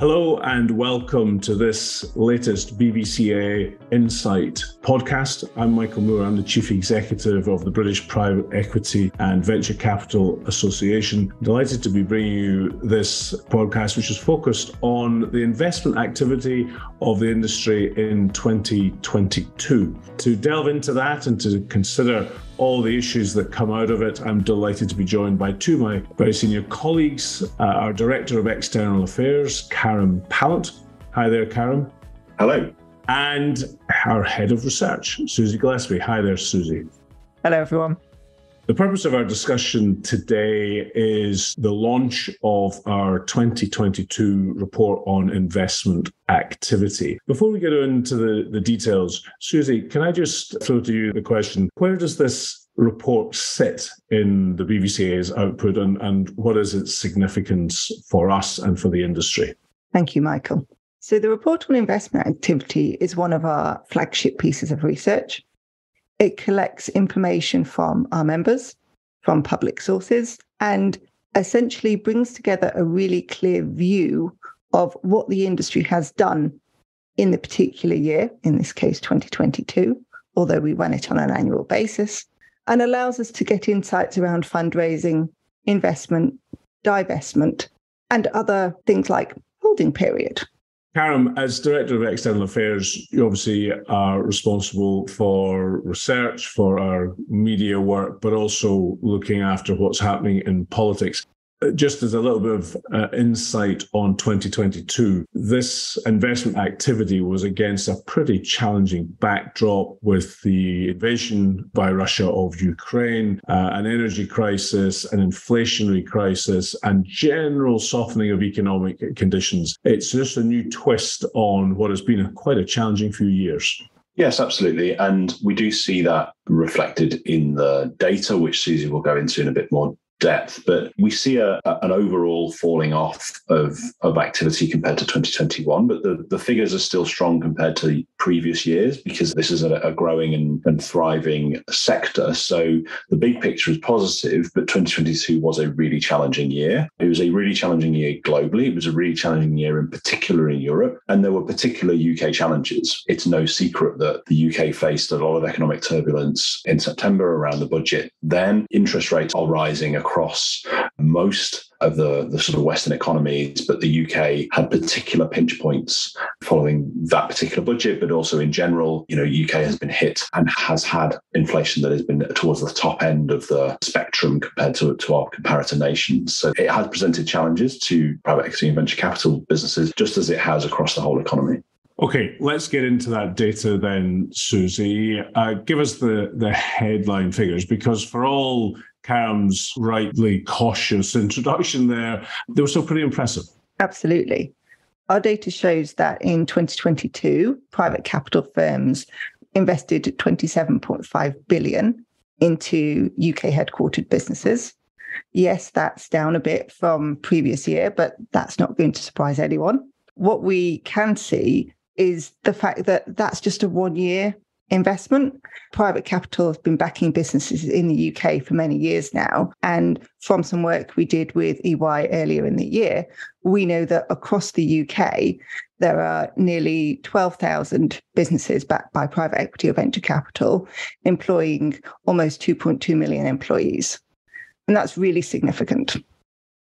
Hello and welcome to this latest BVCA Insight podcast. I'm Michael Moore. I'm the Chief Executive of the British Private Equity and Venture Capital Association. Delighted to be bringing you this podcast, which is focused on the investment activity of the industry in 2022. To delve into that and to consider all the issues that come out of it, I'm delighted to be joined by two of my very senior colleagues, our Director of External Affairs, Karim Palant. Hi there, Karim. Hello. And our Head of Research, Suzi Gillespie. Hi there, Suzi. Hello, everyone. The purpose of our discussion today is the launch of our 2022 report on investment activity. Before we get into the details, Suzi, can I just throw to you the question, where does this report sit in the BVCA's output and what is its significance for us and for the industry? Thank you, Michael. So the report on investment activity is one of our flagship pieces of research. It collects information from our members, from public sources, and essentially brings together a really clear view of what the industry has done in the particular year, in this case 2022, although we run it on an annual basis, and allows us to get insights around fundraising, investment, divestment, and other things like holding period. Karim, as Director of External Affairs, you obviously are responsible for research, for our media work, but also looking after what's happening in politics. Just as a little bit of insight on 2022, this investment activity was against a pretty challenging backdrop with the invasion by Russia of Ukraine, an energy crisis, an inflationary crisis, and general softening of economic conditions. It's just a new twist on what has been quite a challenging few years. Yes, absolutely. And we do see that reflected in the data, which Suzi will go into in a bit more depth, but we see an overall falling off of activity compared to 2021, but the figures are still strong compared to previous years because this is a growing and thriving sector. So the big picture is positive, but 2022 was a really challenging year. It was a really challenging year globally. It was a really challenging year in particular in Europe, and there were particular UK challenges. It's no secret that the UK faced a lot of economic turbulence in September around the budget. Then interest rates are rising across most of the sort of Western economies, but the UK had particular pinch points following that particular budget, but also in general, UK has been hit and has had inflation that has been towards the top end of the spectrum compared to our comparator nations. So it has presented challenges to private equity and venture capital businesses, just as it has across the whole economy. Okay, let's get into that data then, Suzi. Give us the headline figures, because for all Karim's rightly cautious introduction there, they were still pretty impressive. Absolutely. Our data shows that in 2022, private capital firms invested 27.5 billion into UK headquartered businesses. Yes, that's down a bit from previous year, but that's not going to surprise anyone. What we can see is the fact that that's just a 1 year investment. Private capital has been backing businesses in the UK for many years now. And from some work we did with EY earlier in the year, we know that across the UK, there are nearly 12,000 businesses backed by private equity or venture capital, employing almost 2.2 million employees. And that's really significant.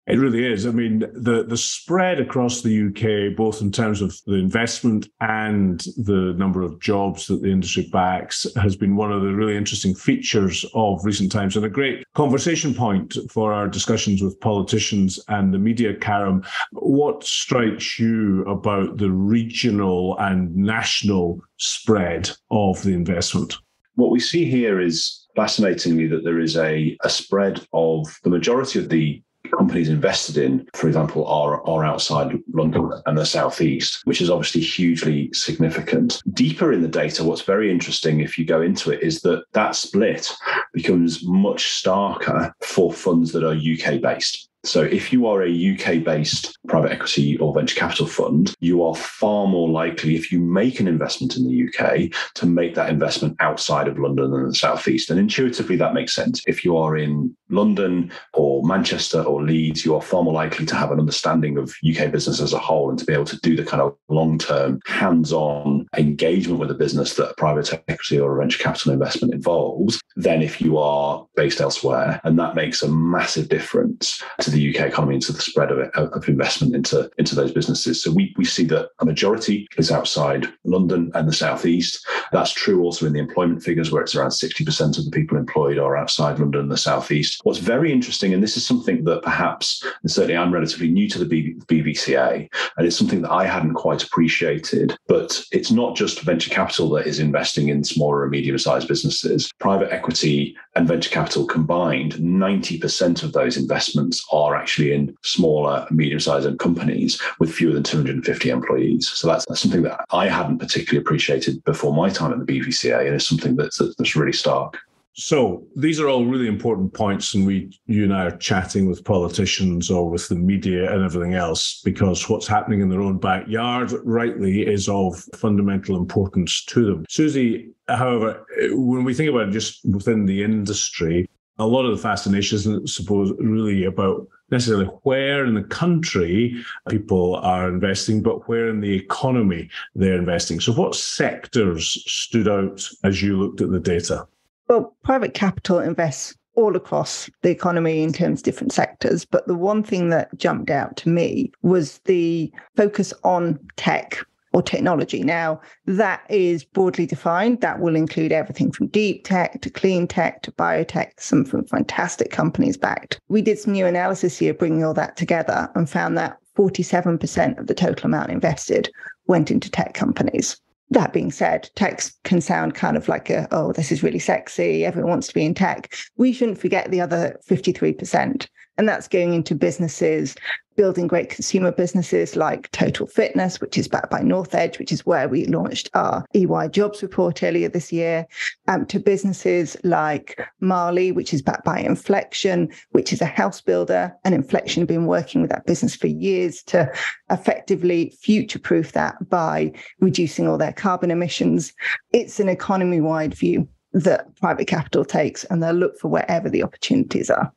It really is. I mean, the spread across the UK, both in terms of the investment and the number of jobs that the industry backs, has been one of the really interesting features of recent times and a great conversation point for our discussions with politicians and the media. Karim, what strikes you about the regional and national spread of the investment? What we see here is, fascinatingly, that there is a spread of the majority of the companies invested in, for example, are outside London and the southeast, which is obviously hugely significant. Deeper in the data, what's very interesting if you go into it is that split becomes much starker for funds that are UK based. So if you are a UK-based private equity or venture capital fund, you are far more likely, if you make an investment in the UK, to make that investment outside of London and the South East. And intuitively, that makes sense. If you are in London or Manchester or Leeds, you are far more likely to have an understanding of UK business as a whole and to be able to do the kind of long-term, hands-on engagement with a business that a private equity or a venture capital investment involves than if you are based elsewhere. And that makes a massive difference to the UK economy and to the spread of investment into those businesses. So we see that a majority is outside London and the South East. That's true also in the employment figures, where it's around 60% of the people employed are outside London and the South East. What's very interesting, and this is something that perhaps, and certainly I'm relatively new to the BVCA, and it's something that I hadn't quite appreciated, but it's not just venture capital that is investing in smaller and medium-sized businesses. Private equity and venture capital combined, 90% of those investments are actually in smaller and medium-sized companies with fewer than 250 employees. So that's something that I hadn't particularly appreciated before my time at the BVCA, and it's something that's really stark. So these are all really important points, and you and I are chatting with politicians or with the media and everything else, because what's happening in their own backyard, rightly, is of fundamental importance to them. Suzi, however, when we think about it just within the industry, a lot of the fascination isn't, suppose, really about necessarily where in the country people are investing, but where in the economy they're investing. So what sectors stood out as you looked at the data? Well, private capital invests all across the economy in terms of different sectors. But the one thing that jumped out to me was the focus on tech or technology. Now, that is broadly defined. That will include everything from deep tech to clean tech to biotech, some from fantastic companies backed. We did some new analysis here, bringing all that together, and found that 47% of the total amount invested went into tech companies. That being said, tech can sound kind of like this is really sexy, everyone wants to be in tech. We shouldn't forget the other 53%. And that's going into businesses, building great consumer businesses like Total Fitness, which is backed by North Edge, which is where we launched our EY jobs report earlier this year, to businesses like Marley, which is backed by Inflection, which is a house builder. And Inflection have been working with that business for years to effectively future-proof that by reducing all their carbon emissions. It's an economy-wide view that private capital takes, and they'll look for wherever the opportunities are.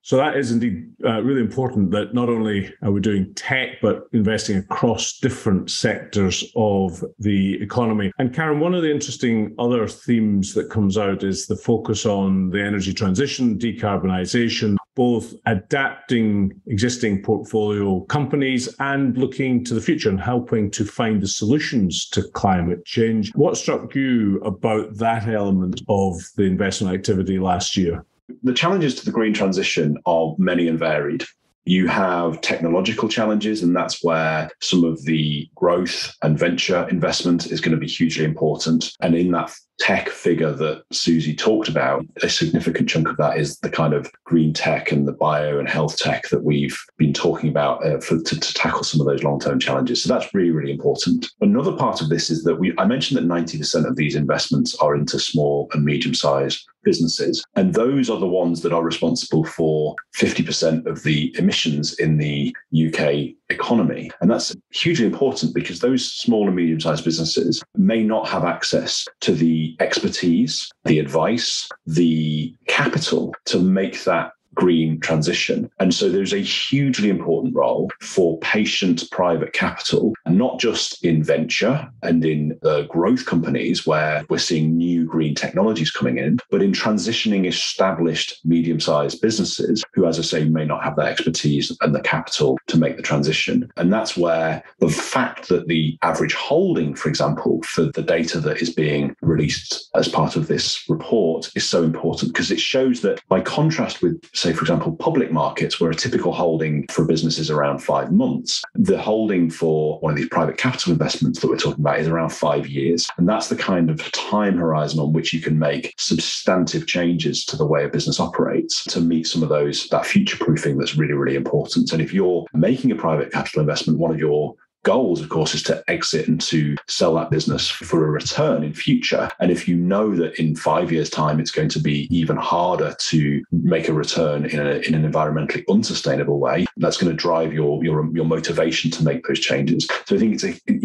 So that is indeed really important, that not only are we doing tech, but investing across different sectors of the economy. And Karim, one of the interesting other themes that comes out is the focus on the energy transition, decarbonisation, both adapting existing portfolio companies and looking to the future and helping to find the solutions to climate change. What struck you about that element of the investment activity last year? The challenges to the green transition are many and varied. You have technological challenges, and that's where some of the growth and venture investment is going to be hugely important. And in that tech figure that Suzi talked about, a significant chunk of that is the kind of green tech and the bio and health tech that we've been talking about to tackle some of those long-term challenges. So that's really, really important. Another part of this is that I mentioned that 90% of these investments are into small and medium-sized businesses. And those are the ones that are responsible for 50% of the emissions in the UK economy. And that's hugely important because those small and medium-sized businesses may not have access to the expertise, the advice, the capital to make that green transition. And so there's a hugely important role for patient private capital, and not just in venture and in the growth companies where we're seeing new green technologies coming in, but in transitioning established medium-sized businesses who, as I say, may not have that expertise and the capital to make the transition. And that's where the fact that the average holding, for example, for the data that is being released as part of this report is so important, because it shows that, by contrast with, say, for example, public markets, where a typical holding for a business is around 5 months, the holding for one of these private capital investments that we're talking about is around 5 years. And that's the kind of time horizon on which you can make substantive changes to the way a business operates to meet some of that future proofing that's really, really important. And if you're making a private capital investment, one of your goals, of course, is to exit and to sell that business for a return in future. And if you know that in 5 years' time, it's going to be even harder to make a return in an environmentally unsustainable way, that's going to drive your motivation to make those changes. So I think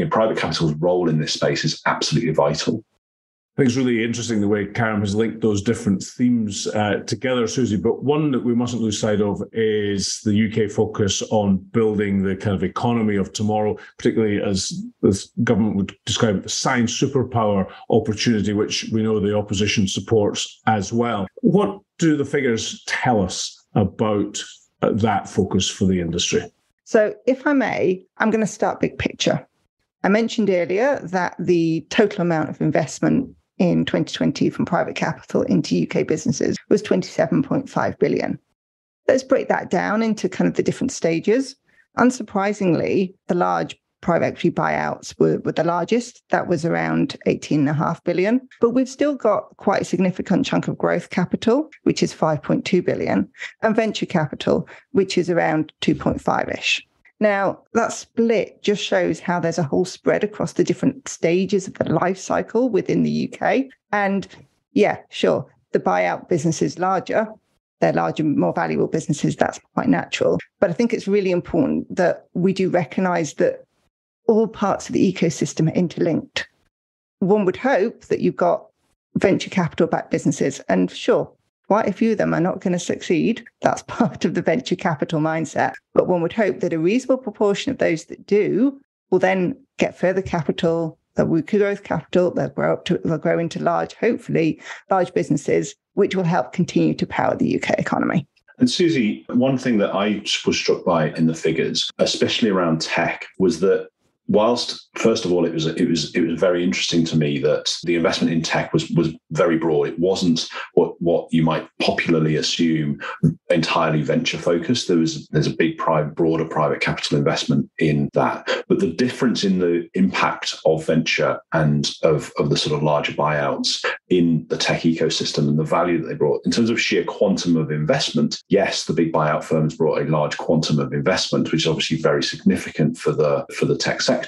private capital's role in this space is absolutely vital. I think it's really interesting the way Karim has linked those different themes together, Suzi. But one that we mustn't lose sight of is the UK focus on building the kind of economy of tomorrow, particularly as the government would describe it, the science superpower opportunity, which we know the opposition supports as well. What do the figures tell us about that focus for the industry? So if I may, I'm going to start big picture. I mentioned earlier that the total amount of investment in 2020 from private capital into UK businesses was 27.5 billion. Let's break that down into kind of the different stages. Unsurprisingly, the large private equity buyouts were the largest. That was around 18.5 billion. But we've still got quite a significant chunk of growth capital, which is 5.2 billion, and venture capital, which is around 2.5-ish. Now, that split just shows how there's a whole spread across the different stages of the life cycle within the UK. And yeah, sure, the buyout business is larger. They're larger, more valuable businesses. That's quite natural. But I think it's really important that we do recognise that all parts of the ecosystem are interlinked. One would hope that you've got venture capital-backed businesses, and sure, quite a few of them are not going to succeed. That's part of the venture capital mindset. But one would hope that a reasonable proportion of those that do will then get further capital, that will growth capital, they'll grow into large, hopefully large businesses, which will help continue to power the UK economy. And Suzi, one thing that I was struck by in the figures, especially around tech, was that whilst, first of all, it was very interesting to me that the investment in tech was very broad. It wasn't what you might popularly assume entirely venture focused. There's a big broader private capital investment in that. But the difference in the impact of venture and of the sort of larger buyouts in the tech ecosystem and the value that they brought in terms of sheer quantum of investment, yes, the big buyout firms brought a large quantum of investment, which is obviously very significant for the tech sector.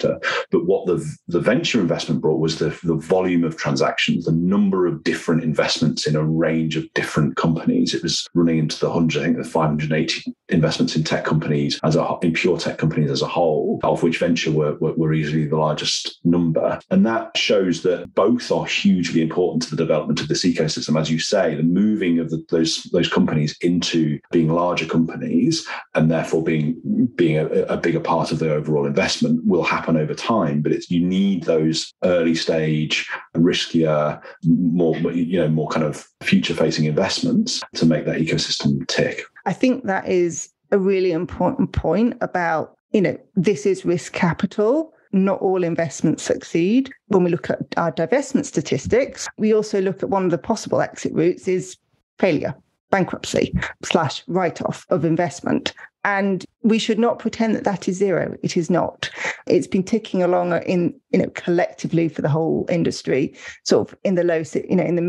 But what the venture investment brought was the volume of transactions, the number of different investments in a range of different companies. It was running into the 100, I think the 580 investments in tech companies in pure tech companies as a whole, of which venture were easily the largest number. And that shows that both are hugely important to the development of this ecosystem. As you say, the moving of those companies into being larger companies and therefore being a bigger part of the overall investment will happen over time. But you need those early stage, riskier, more kind of future-facing investments to make that ecosystem tick. I think that is a really important point about, this is risk capital. Not all investments succeed. When we look at our divestment statistics, we also look at one of the possible exit routes is failure, bankruptcy / write-off of investment. And we should not pretend that is zero. It is not. It's been ticking along collectively for the whole industry, sort of in the low, in the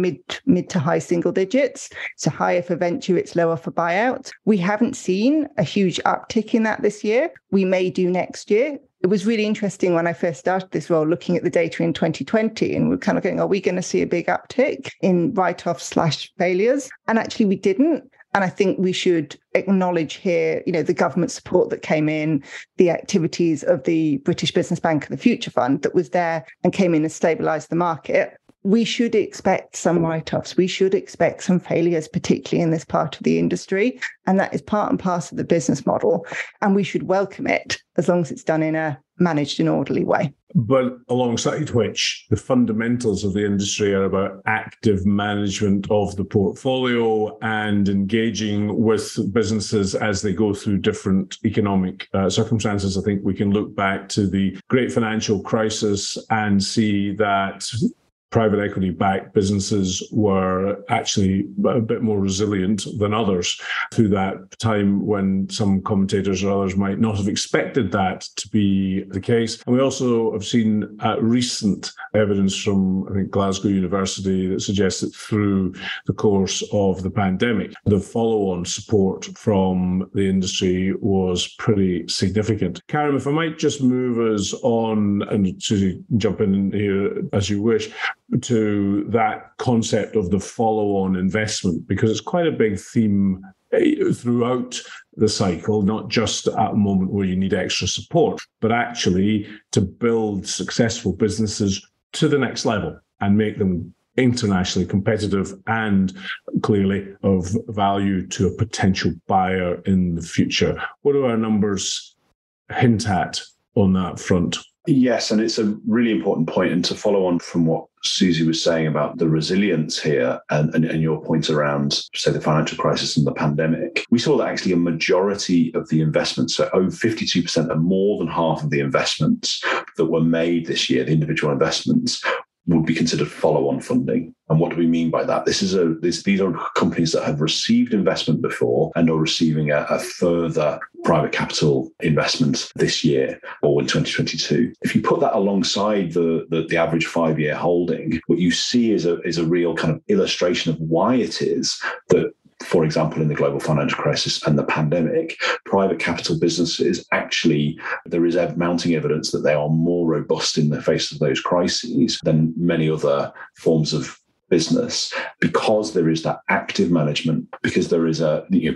mid to high single digits. So higher for venture, it's lower for buyout. We haven't seen a huge uptick in that this year. We may do next year. It was really interesting when I first started this role, looking at the data in 2020, and we're kind of going, are we going to see a big uptick in write-offs / failures? And actually we didn't. And I think we should acknowledge here, the government support that came in, the activities of the British Business Bank and the Future Fund that was there and came in and stabilised the market. We should expect some write-offs. We should expect some failures, particularly in this part of the industry. And that is part and parcel of the business model. And we should welcome it as long as it's done in a managed and orderly way. But alongside which, the fundamentals of the industry are about active management of the portfolio and engaging with businesses as they go through different economic circumstances. I think we can look back to the great financial crisis and see that private equity-backed businesses were actually a bit more resilient than others through that time when some commentators or others might not have expected that to be the case. And we also have seen recent evidence from, I think, Glasgow University that suggests that through the course of the pandemic, the follow-on support from the industry was pretty significant. Karim, if I might just move us on, and Suzi, jump in here as you wish, to that concept of the follow-on investment, because it's quite a big theme throughout the cycle, not just at a moment where you need extra support, but actually to build successful businesses to the next level and make them internationally competitive and clearly of value to a potential buyer in the future. What do our numbers hint at on that front? Yes, and it's a really important point. And to follow on from what Suzi was saying about the resilience here and your point around, say, the financial crisis and the pandemic, we saw that actually a majority of the investments, so over 52% and more than half of the investments that were made this year, the individual investments, would be considered follow-on funding. And what do we mean by that? These are companies that have received investment before and are receiving a further private capital investment this year or in 2022. If you put that alongside the average 5-year holding, what you see is a real kind of illustration of why it is that, for example, in the global financial crisis and the pandemic, private capital businesses actually, there is mounting evidence that they are more robust in the face of those crises than many other forms of business, because there is that active management, because there is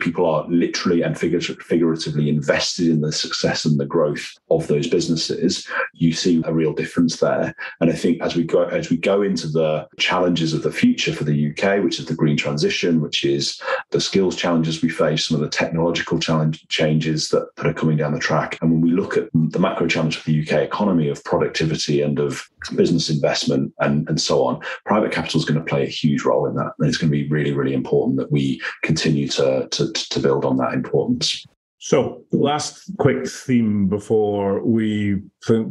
people are literally and figuratively invested in the success and the growth of those businesses. You see a real difference there. And I think as we go into the challenges of the future for the UK, which is the green transition, which is the skills challenges we face, some of the technological changes that are coming down the track. And when we look at the macro challenge for the UK economy of productivity and of business investment and so on, private capital is going to play a huge role in that. And it's going to be really, really important that we continue to build on that importance. So, last quick theme before we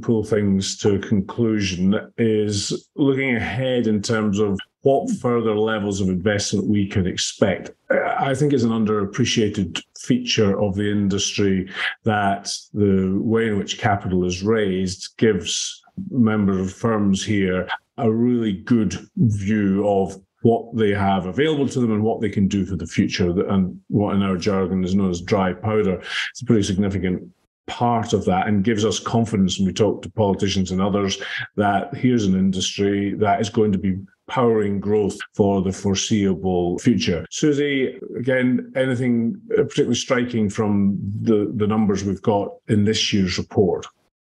pull things to a conclusion is looking ahead in terms of what further levels of investment we can expect. I think it's an underappreciated feature of the industry that the way in which capital is raised gives members of firms here a really good view of what they have available to them and what they can do for the future, and what in our jargon is known as dry powder. It's a pretty significant part of that and gives us confidence when we talk to politicians and others that here's an industry that is going to be powering growth for the foreseeable future. Suzi, again, anything particularly striking from the numbers we've got in this year's report?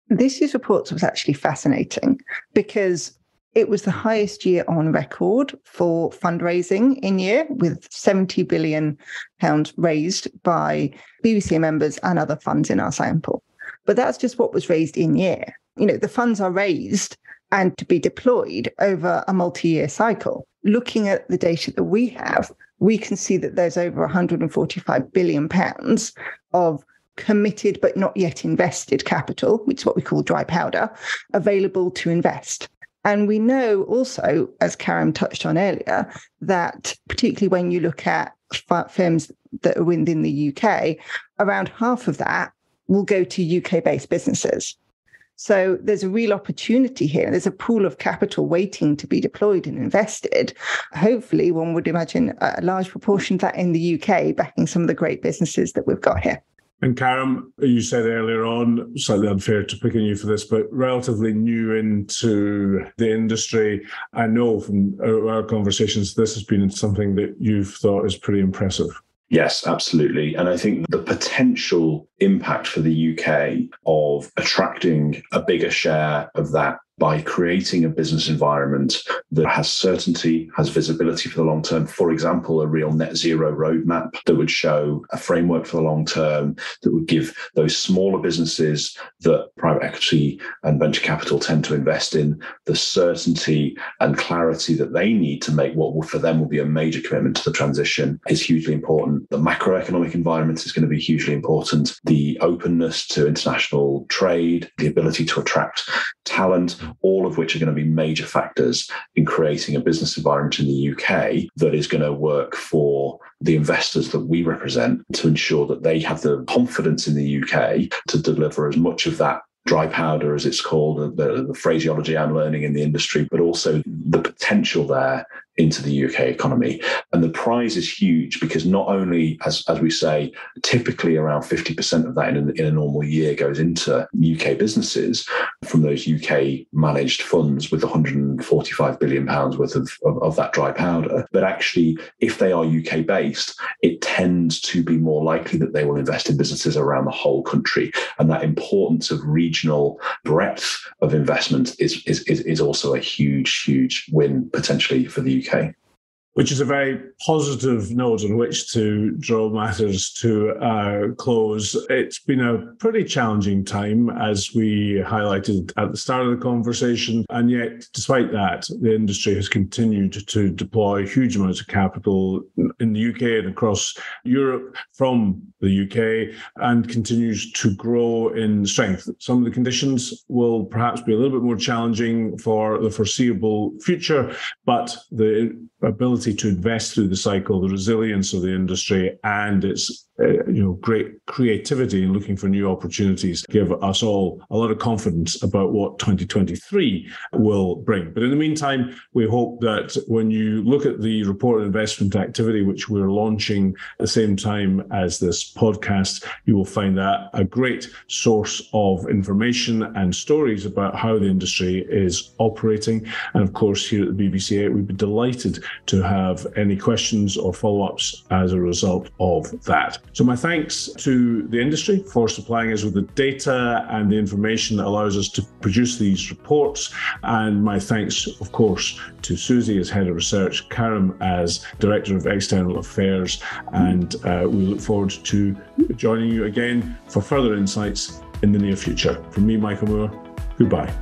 This year's report was actually fascinating because it was the highest year on record for fundraising in year, with £70 billion raised by BVCA members and other funds in our sample. But that's just what was raised in year. You know, the funds are raised and to be deployed over a multi-year cycle. Looking at the data that we have, we can see that there's over £145 billion of committed but not yet invested capital, which is what we call dry powder, available to invest. And we know also, as Karim touched on earlier, that particularly when you look at firms that are within the UK, around half of that will go to UK-based businesses. So there's a real opportunity here. There's a pool of capital waiting to be deployed and invested. Hopefully, one would imagine a large proportion of that in the UK, backing some of the great businesses that we've got here. And Karim, you said earlier on, slightly unfair to pick on you for this, but relatively new into the industry. I know from our conversations, this has been something that you've thought is pretty impressive. Yes, absolutely. And I think the potential impact for the UK of attracting a bigger share of that by creating a business environment that has certainty, has visibility for the long term. For example, a real net zero roadmap that would show a framework for the long term, that would give those smaller businesses that private equity and venture capital tend to invest in the certainty and clarity that they need to make what for them will be a major commitment to the transition is hugely important. The macroeconomic environment is going to be hugely important. The openness to international trade, the ability to attract talent, all of which are going to be major factors in creating a business environment in the UK that is going to work for the investors that we represent, to ensure that they have the confidence in the UK to deliver as much of that dry powder, as it's called, the phraseology I'm learning in the industry, but also the potential there into the UK economy. And the prize is huge, because not only, as we say, typically around 50% of that in a normal year goes into UK businesses from those UK managed funds with 145 billion pounds worth of that dry powder. But actually, if they are UK based, it tends to be more likely that they will invest in businesses around the whole country. And that importance of regional breadth of investment is also a huge win potentially for the UK. Which is a very positive note on which to draw matters to a close. It's been a pretty challenging time, as we highlighted at the start of the conversation. And yet, despite that, the industry has continued to deploy huge amounts of capital in the UK and across Europe from the UK, and continues to grow in strength. Some of the conditions will perhaps be a little bit more challenging for the foreseeable future, but the ability to invest through the cycle, the resilience of the industry, and its great creativity in looking for new opportunities give us all a lot of confidence about what 2023 will bring. But in the meantime, we hope that when you look at the reported investment activity, which we're launching at the same time as this podcast, you will find that a great source of information and stories about how the industry is operating. And of course, here at the BVCA, we'd be delighted to have any questions or follow-ups as a result of that. So my thanks to the industry for supplying us with the data and the information that allows us to produce these reports. And my thanks, of course, to Suzi as Head of Research, Karim as Director of External Affairs. And we look forward to joining you again for further insights in the near future. From me, Michael Moore, goodbye.